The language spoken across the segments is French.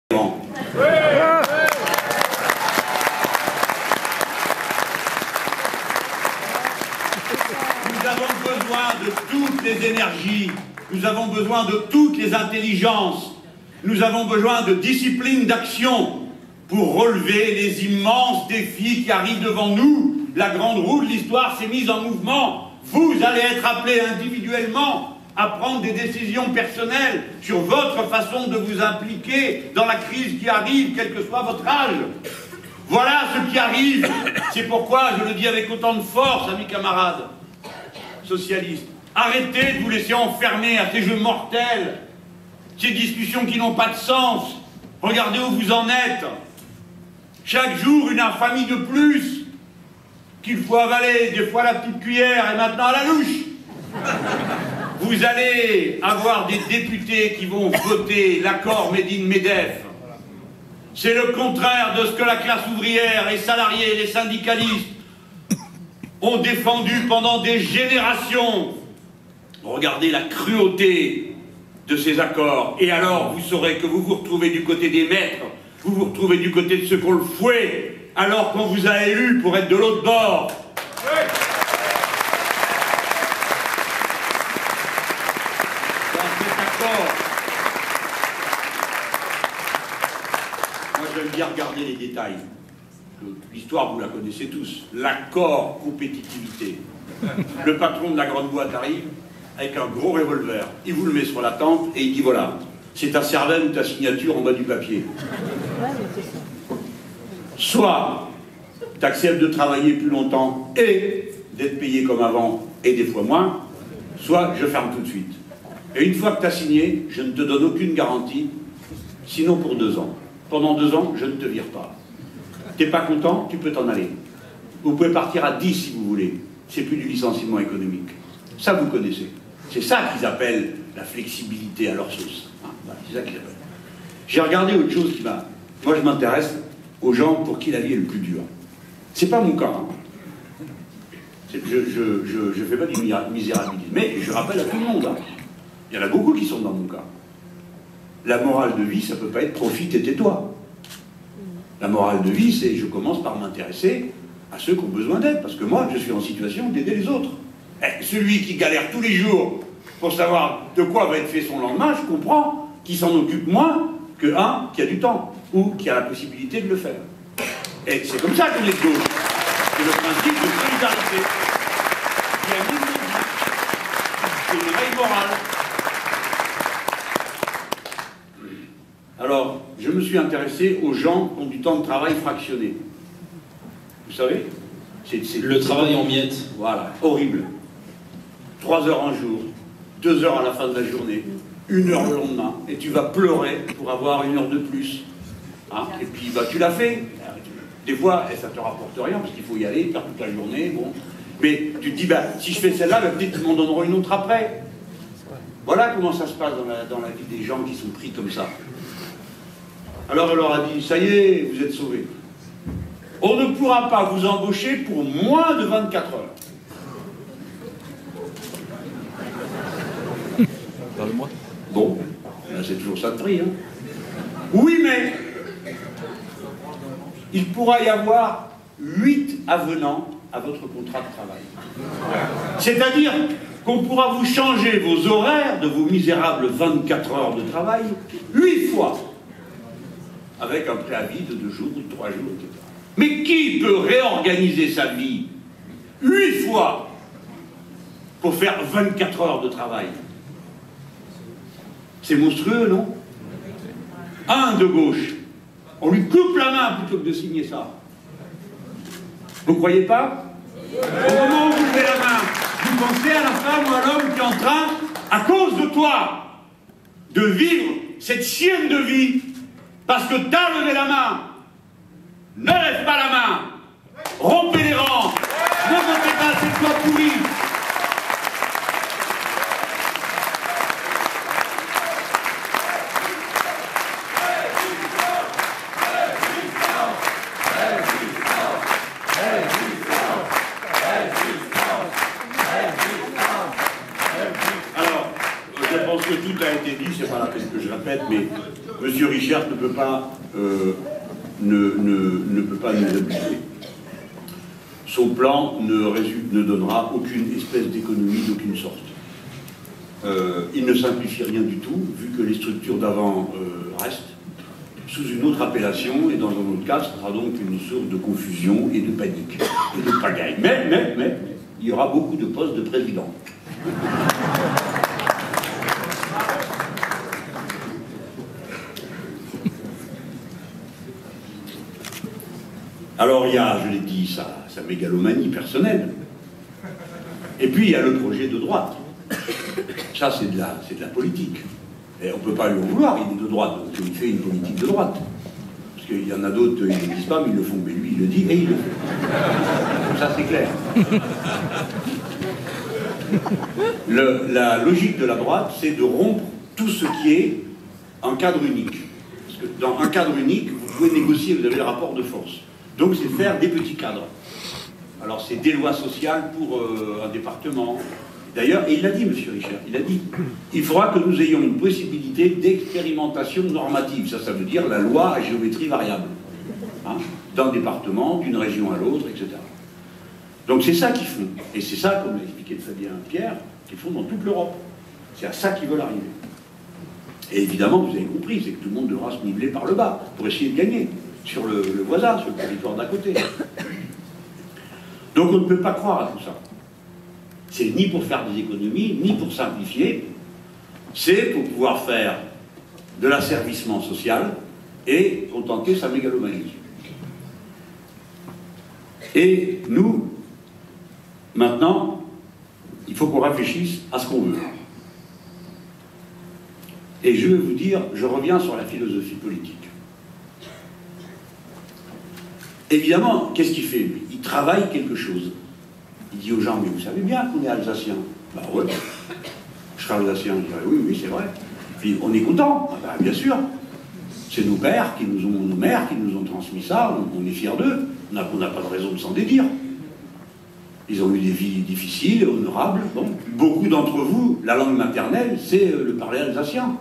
Nous avons besoin de toutes les énergies, nous avons besoin de toutes les intelligences, nous avons besoin de discipline d'action pour relever les immenses défis qui arrivent devant nous. La grande roue de l'histoire s'est mise en mouvement. Vous allez être appelés individuellement à prendre des décisions personnelles sur votre façon de vous impliquer dans la crise qui arrive, quel que soit votre âge. Voilà ce qui arrive. C'est pourquoi je le dis avec autant de force, amis camarades socialistes. Arrêtez de vous laisser enfermer à ces jeux mortels, ces discussions qui n'ont pas de sens. Regardez où vous en êtes. Chaque jour, une infamie de plus qu'il faut avaler, des fois la petite cuillère et maintenant à la louche. Vous allez avoir des députés qui vont voter l'accord Made in MEDEF. C'est le contraire de ce que la classe ouvrière, les salariés, les syndicalistes ont défendu pendant des générations. Regardez la cruauté de ces accords. Et alors, vous saurez que vous vous retrouvez du côté des maîtres, vous vous retrouvez du côté de ceux qu'on le fouet, alors qu'on vous a élus pour être de l'autre bord. Oui. Moi, j'aime bien regarder les détails. L'histoire, vous la connaissez tous. L'accord compétitivité. Le patron de la grande boîte arrive avec un gros revolver. Il vous le met sur la tempe et il dit voilà, c'est ta cervelle ou ta signature en bas du papier. Soit tu acceptes de travailler plus longtemps et d'être payé comme avant et des fois moins, soit je ferme tout de suite. Et une fois que tu as signé, je ne te donne aucune garantie, sinon pour 2 ans. Pendant 2 ans, je ne te vire pas. T'es pas content, tu peux t'en aller. Vous pouvez partir à 10 si vous voulez. C'est plus du licenciement économique. Ça, vous connaissez. C'est ça qu'ils appellent la flexibilité à leur sauce. Hein, voilà, c'est ça qu'ils appellent. J'ai regardé autre chose qui m'a... Moi, je m'intéresse aux gens pour qui la vie est le plus dur. C'est pas mon cas. Hein. Je fais pas du misérabilisme. Mais je rappelle à tout le monde. Hein. Il y en a beaucoup qui sont dans mon cas. La morale de vie, ça peut pas être profite et tais-toi. La morale de vie, c'est je commence par m'intéresser à ceux qui ont besoin d'aide, parce que moi, je suis en situation d'aider les autres. Et celui qui galère tous les jours pour savoir de quoi va être fait son lendemain, je comprends qu'il s'en occupe moins que un qui a du temps, ou qui a la possibilité de le faire. Et c'est comme ça qu'on est de gauche. C'est le principe de solidarité. Il y a une c'est une règle morale. Alors, je me suis intéressé aux gens qui ont du temps de travail fractionné. Vous savez, c'est le travail en miettes. Voilà, horrible. 3 heures un jour, 2 heures à la fin de la journée, 1 heure le lendemain, et tu vas pleurer pour avoir 1 heure de plus. Hein, et puis, bah, tu l'as fait. Des fois, ça ne te rapporte rien, parce qu'il faut y aller, faire toute la journée, bon. Mais tu te dis, bah, si je fais celle-là, bah, peut-être qu'ils m'en donneront une autre après. Voilà comment ça se passe dans la vie des gens qui sont pris comme ça. Alors elle leur a dit, ça y est, vous êtes sauvés. On ne pourra pas vous embaucher pour moins de 24 heures. Parle-moi. Bon, c'est toujours ça de prix. Hein. Oui, mais il pourra y avoir 8 avenants à votre contrat de travail. C'est-à-dire qu'on pourra vous changer vos horaires de vos misérables 24 heures de travail 8 fois. Avec un préavis de 2 jours ou de 3 jours, etc. Mais qui peut réorganiser sa vie 8 fois pour faire 24 heures de travail? C'est monstrueux, non? Un de gauche, on lui coupe la main plutôt que de signer ça. Vous ne croyez pas? Au moment où vous levez la main, vous pensez à la femme ou à l'homme qui est en train, à cause de toi, de vivre cette chienne de vie. Parce que t'as levé la main, ne lève pas la main, rompez les rangs, ne votez pas cette loi pourrie. Alors, je pense que tout a été dit, c'est pas la peine que je répète, mais M. Richard Richert ne peut pas, ne peut pas nous habituer. Son plan ne donnera aucune espèce d'économie d'aucune sorte. Il ne simplifie rien du tout, vu que les structures d'avant restent sous une autre appellation, et dans un autre cas, ce sera donc une source de confusion et de panique, et de pagaille. Mais, il y aura beaucoup de postes de président. Alors il y a, je l'ai dit, sa mégalomanie personnelle. Et puis il y a le projet de droite. Ça, c'est de la politique. Et on ne peut pas lui en vouloir, il est de droite, donc il fait une politique de droite. Parce qu'il y en a d'autres, ils ne le disent pas, mais ils le font. Mais lui, il le dit et il le fait. Donc ça, c'est clair. La logique de la droite, c'est de rompre tout ce qui est un cadre unique. Parce que dans un cadre unique, vous pouvez négocier, vous avez le rapport de force. Donc c'est faire des petits cadres. Alors c'est des lois sociales pour un département. D'ailleurs, et il l'a dit, M. Richert, il a dit, il faudra que nous ayons une possibilité d'expérimentation normative. Ça veut dire la loi à géométrie variable. Hein, d'un département, d'une région à l'autre, etc. Donc c'est ça qu'ils font. Et c'est ça, comme l'a expliqué très bien Pierre, qu'ils font dans toute l'Europe. C'est à ça qu'ils veulent arriver. Et évidemment, vous avez compris, c'est que tout le monde devra se niveler par le bas pour essayer de gagner sur le voisin, sur le territoire d'à côté. Donc on ne peut pas croire à tout ça. C'est ni pour faire des économies, ni pour simplifier. C'est pour pouvoir faire de l'asservissement social et contenter sa mégalomanie. Et nous, maintenant, il faut qu'on réfléchisse à ce qu'on veut. Et je vais vous dire, je reviens sur la philosophie politique. Évidemment, qu'est-ce qu'il fait, lui? Il travaille quelque chose. Il dit aux gens, mais vous savez bien qu'on est alsacien. Ben ouais, je serai alsacien. Je dirais, oui, c'est vrai. Puis on est content. Ah ben, bien sûr. C'est nos pères, nos mères qui nous ont transmis ça. On est fiers d'eux. On n'a pas de raison de s'en dédire. Ils ont eu des vies difficiles, honorables. Bon. Beaucoup d'entre vous, la langue maternelle, c'est le parler alsacien.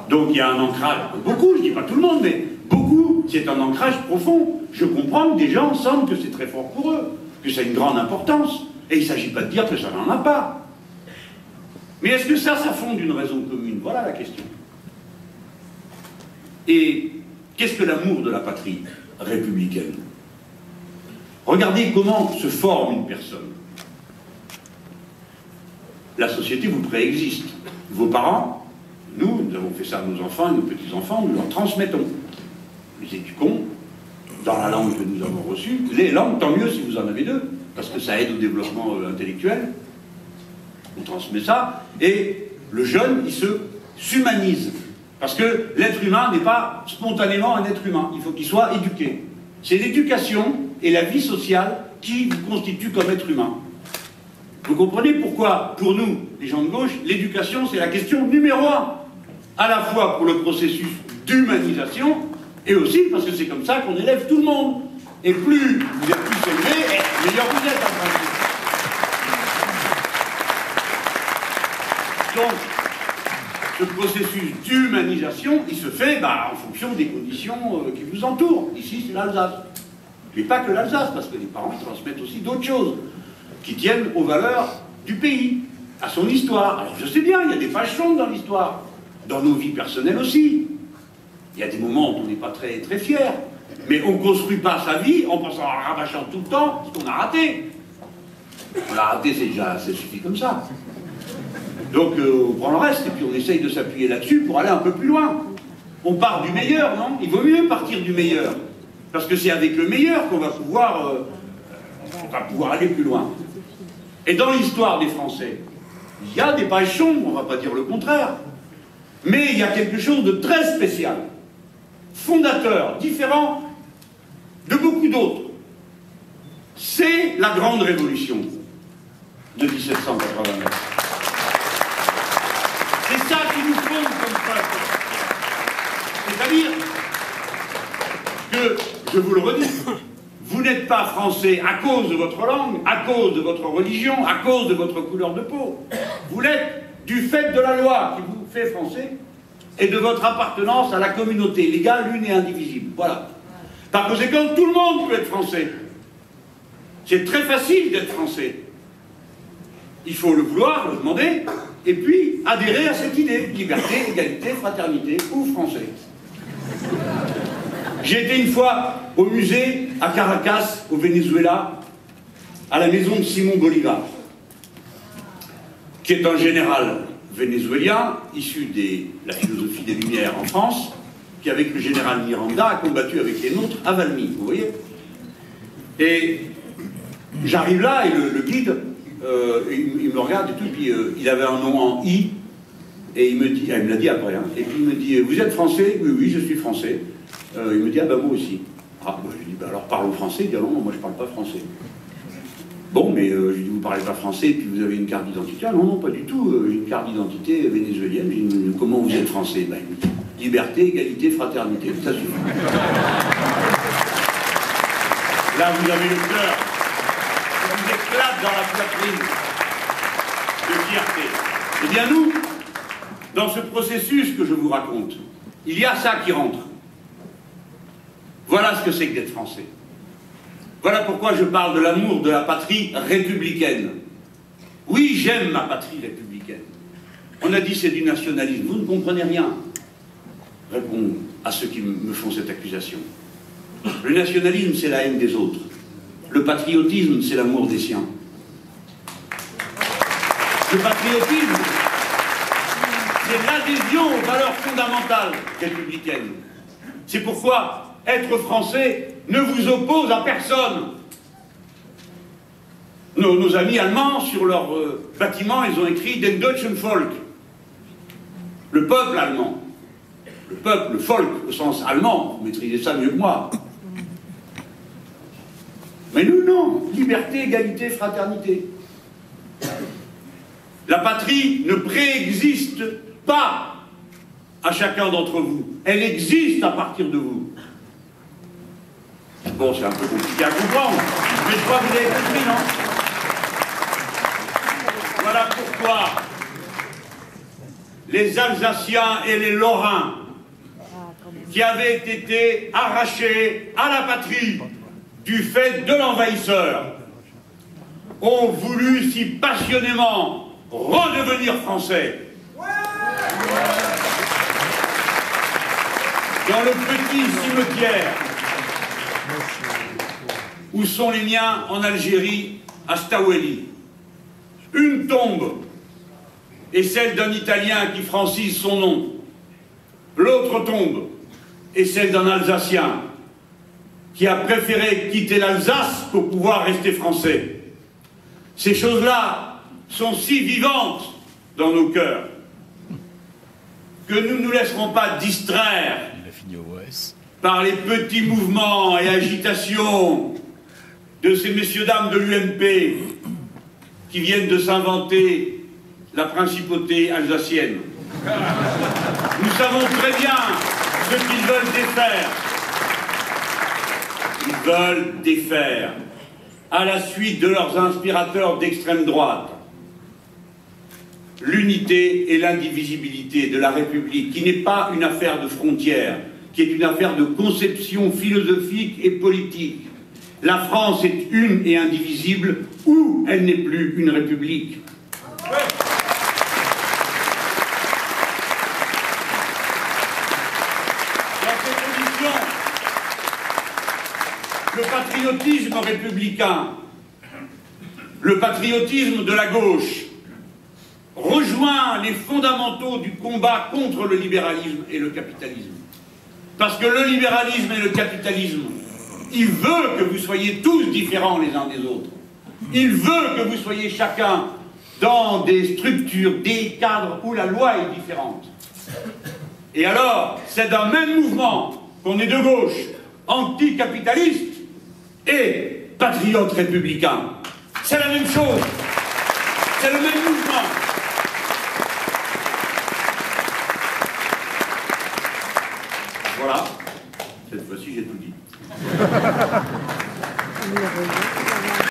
Donc il y a un ancrage. Beaucoup, je ne dis pas tout le monde, mais beaucoup, c'est un ancrage profond. Je comprends que des gens sentent que c'est très fort pour eux, que ça a une grande importance. Et il ne s'agit pas de dire que ça n'en a pas. Mais est-ce que ça fonde une raison commune? Voilà la question. Et qu'est-ce que l'amour de la patrie républicaine? Regardez comment se forme une personne. La société vous préexiste. Vos parents, nous avons fait ça à nos enfants et nos petits-enfants, nous leur transmettons. Nous les éduquons dans la langue que nous avons reçue. Les langues, tant mieux si vous en avez deux, parce que ça aide au développement intellectuel. On transmet ça, et le jeune, il s'humanise. Parce que l'être humain n'est pas spontanément un être humain, il faut qu'il soit éduqué. C'est l'éducation et la vie sociale qui vous constituent comme être humain. Vous comprenez pourquoi, pour nous, les gens de gauche, l'éducation, c'est la question numéro 1, à la fois pour le processus d'humanisation, et aussi parce que c'est comme ça qu'on élève tout le monde. Et plus vous êtes plus élevé, meilleur vous êtes en principe. Donc, ce processus d'humanisation, il se fait en fonction des conditions qui vous entourent. Ici, c'est l'Alsace. Mais pas que l'Alsace, parce que les parents ils transmettent aussi d'autres choses qui tiennent aux valeurs du pays, à son histoire. Alors je sais bien, il y a des pages sombres dans l'histoire, dans nos vies personnelles aussi. Il y a des moments où on n'est pas très, très fier, mais on ne construit pas sa vie en pensant en rabâchant tout le temps ce qu'on a raté. On l'a raté, ça suffit comme ça. Donc on prend le reste et puis on essaye de s'appuyer là-dessus pour aller un peu plus loin. On part du meilleur, non? Il vaut mieux partir du meilleur. Parce que c'est avec le meilleur qu'on va pouvoir aller plus loin. Et dans l'histoire des Français, il y a des pages sombres, on ne va pas dire le contraire. Mais il y a quelque chose de très spécial, fondateur, différent de beaucoup d'autres. C'est la Grande Révolution de 1789. C'est ça qui nous fonde comme peuple. C'est-à-dire que, je vous le redis, vous n'êtes pas français à cause de votre langue, à cause de votre religion, à cause de votre couleur de peau. Vous l'êtes du fait de la loi qui vous fait français et de votre appartenance à la communauté légale, une et indivisible. Voilà. Par conséquent, tout le monde peut être français. C'est très facile d'être français. Il faut le vouloir, le demander, et puis adhérer à cette idée. Liberté, égalité, fraternité, ou français. J'ai été une fois au musée à Caracas, au Venezuela, à la maison de Simon Bolivar, qui est un général vénézuélien, issu de la philosophie des Lumières en France, qui avec le général Miranda a combattu avec les nôtres à Valmy, vous voyez. Et j'arrive là et le guide, il me regarde et tout, puis il avait un nom en I, et il me dit, il me l'a dit après, hein, et puis il me dit, vous êtes français? Oui, oui, je suis français. Il me dit, ah ben moi aussi. Ah, ben, je lui dis, ben alors parlons français. Il dit, ah non, moi je parle pas français. Bon, mais je lui dis, vous parlez pas français, et puis vous avez une carte d'identité? Ah non, non, pas du tout, j'ai une carte d'identité vénézuélienne. Je lui dis, comment vous êtes français? Ben, il me dit, liberté, égalité, fraternité. Ça suffit. Là, vous avez le cœur qui vous éclate dans la poitrine de fierté. Eh bien, nous, dans ce processus que je vous raconte, il y a ça qui rentre. Voilà ce que c'est que d'être français. Voilà pourquoi je parle de l'amour de la patrie républicaine. Oui, j'aime ma patrie républicaine. On a dit c'est du nationalisme. Vous ne comprenez rien. Réponds à ceux qui me font cette accusation. Le nationalisme, c'est la haine des autres. Le patriotisme, c'est l'amour des siens. Le patriotisme, c'est l'adhésion aux valeurs fondamentales républicaines. C'est pourquoi être français ne vous oppose à personne. Nos amis allemands, sur leur bâtiment, ils ont écrit « Den deutschen Volk », le peuple allemand. Le peuple, le folk, au sens allemand, vous maîtrisez ça mieux que moi. Mais nous, non. Liberté, égalité, fraternité. La patrie ne préexiste pas à chacun d'entre vous. Elle existe à partir de vous. Bon, c'est un peu compliqué à comprendre, mais je crois que vous avez compris, non? Voilà pourquoi les Alsaciens et les Lorrains, qui avaient été arrachés à la patrie du fait de l'envahisseur, ont voulu si passionnément redevenir français. Dans le petit cimetière où sont les miens en Algérie, à Staweli, une tombe est celle d'un Italien qui francise son nom. L'autre tombe est celle d'un Alsacien qui a préféré quitter l'Alsace pour pouvoir rester français. Ces choses-là sont si vivantes dans nos cœurs que nous ne nous laisserons pas distraire par les petits mouvements et agitations de ces messieurs-dames de l'UMP qui viennent de s'inventer la principauté alsacienne. Nous savons très bien ce qu'ils veulent défaire. Ils veulent défaire, à la suite de leurs inspirateurs d'extrême droite, l'unité et l'indivisibilité de la République, qui n'est pas une affaire de frontières, qui est une affaire de conception philosophique et politique. La France est une et indivisible, ou elle n'est plus une république. Dans ces conditions, le patriotisme républicain, le patriotisme de la gauche, rejoint les fondamentaux du combat contre le libéralisme et le capitalisme. Parce que le libéralisme et le capitalisme, il veut que vous soyez tous différents les uns des autres. Il veut que vous soyez chacun dans des structures, des cadres où la loi est différente. Et alors, c'est d'un même mouvement qu'on est de gauche, anticapitaliste et patriote républicain. C'est la même chose. C'est le même mouvement. Voilà. Cette fois-ci, j'ai tout dit.